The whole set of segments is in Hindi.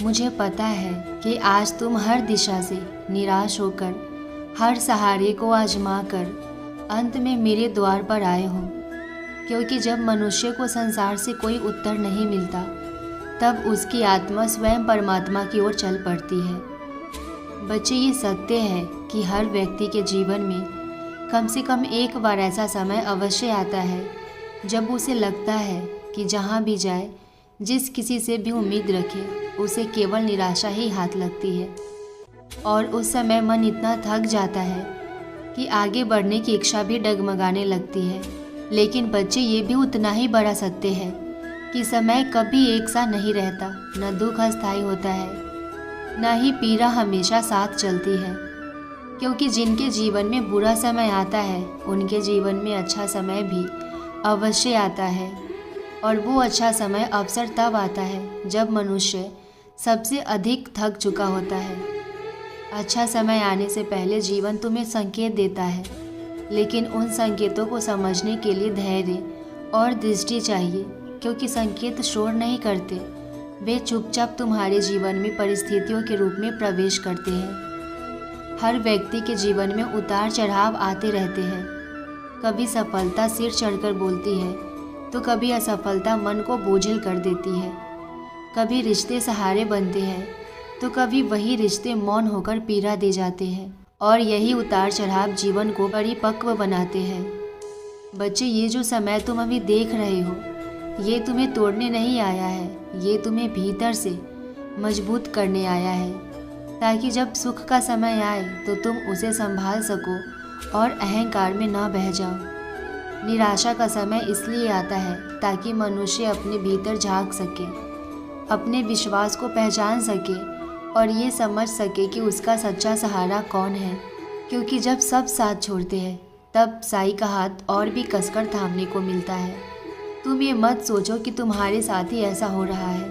मुझे पता है कि आज तुम हर दिशा से निराश होकर, हर सहारे को आजमा कर अंत में मेरे द्वार पर आए हो, क्योंकि जब मनुष्य को संसार से कोई उत्तर नहीं मिलता तब उसकी आत्मा स्वयं परमात्मा की ओर चल पड़ती है। बच्चे, ये सत्य है कि हर व्यक्ति के जीवन में कम से कम एक बार ऐसा समय अवश्य आता है जब उसे लगता है कि जहाँ भी जाए, जिस किसी से भी उम्मीद रखे, उसे केवल निराशा ही हाथ लगती है और उस समय मन इतना थक जाता है कि आगे बढ़ने की इच्छा भी डगमगाने लगती है। लेकिन बच्चे, ये भी उतना ही बड़ा सत्य है कि समय कभी एक सा नहीं रहता, न दुख अस्थायी होता है, न ही पीड़ा हमेशा साथ चलती है, क्योंकि जिनके जीवन में बुरा समय आता है उनके जीवन में अच्छा समय भी अवश्य आता है। और वो अच्छा समय अवसर तब आता है जब मनुष्य सबसे अधिक थक चुका होता है। अच्छा समय आने से पहले जीवन तुम्हें संकेत देता है, लेकिन उन संकेतों को समझने के लिए धैर्य और दृष्टि चाहिए, क्योंकि संकेत शोर नहीं करते, वे चुपचाप तुम्हारे जीवन में परिस्थितियों के रूप में प्रवेश करते हैं। हर व्यक्ति के जीवन में उतार चढ़ाव आते रहते हैं। कभी सफलता सिर चढ़कर बोलती है तो कभी असफलता मन को बोझिल कर देती है। कभी रिश्ते सहारे बनते हैं तो कभी वही रिश्ते मौन होकर पीड़ा दे जाते हैं, और यही उतार चढ़ाव जीवन को परिपक्व बनाते हैं। बच्चे, ये जो समय तुम अभी देख रहे हो, ये तुम्हें तोड़ने नहीं आया है, ये तुम्हें भीतर से मजबूत करने आया है, ताकि जब सुख का समय आए तो तुम उसे संभाल सको और अहंकार में ना बह जाओ। निराशा का समय इसलिए आता है ताकि मनुष्य अपने भीतर झांक सके, अपने विश्वास को पहचान सके और ये समझ सके कि उसका सच्चा सहारा कौन है। क्योंकि जब सब साथ छोड़ते हैं तब साई का हाथ और भी कसकर थामने को मिलता है। तुम ये मत सोचो कि तुम्हारे साथ ही ऐसा हो रहा है,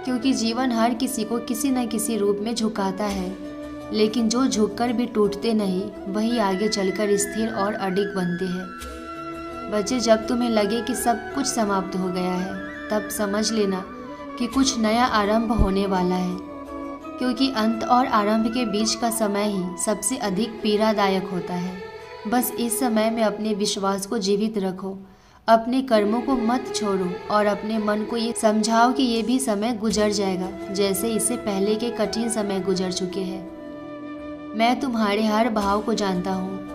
क्योंकि जीवन हर किसी को किसी न किसी रूप में झुकाता है, लेकिन जो झुककर भी टूटते नहीं वही आगे चलकर स्थिर और अडिग बनते हैं। बच्चे, जब तुम्हें लगे कि सब कुछ समाप्त हो गया है तब समझ लेना कि कुछ नया आरंभ होने वाला है, क्योंकि अंत और आरंभ के बीच का समय ही सबसे अधिक पीड़ादायक होता है। बस इस समय में अपने विश्वास को जीवित रखो, अपने कर्मों को मत छोड़ो और अपने मन को ये समझाओ कि ये भी समय गुजर जाएगा, जैसे इससे पहले के कठिन समय गुजर चुके हैं। मैं तुम्हारे हर भाव को जानता हूँ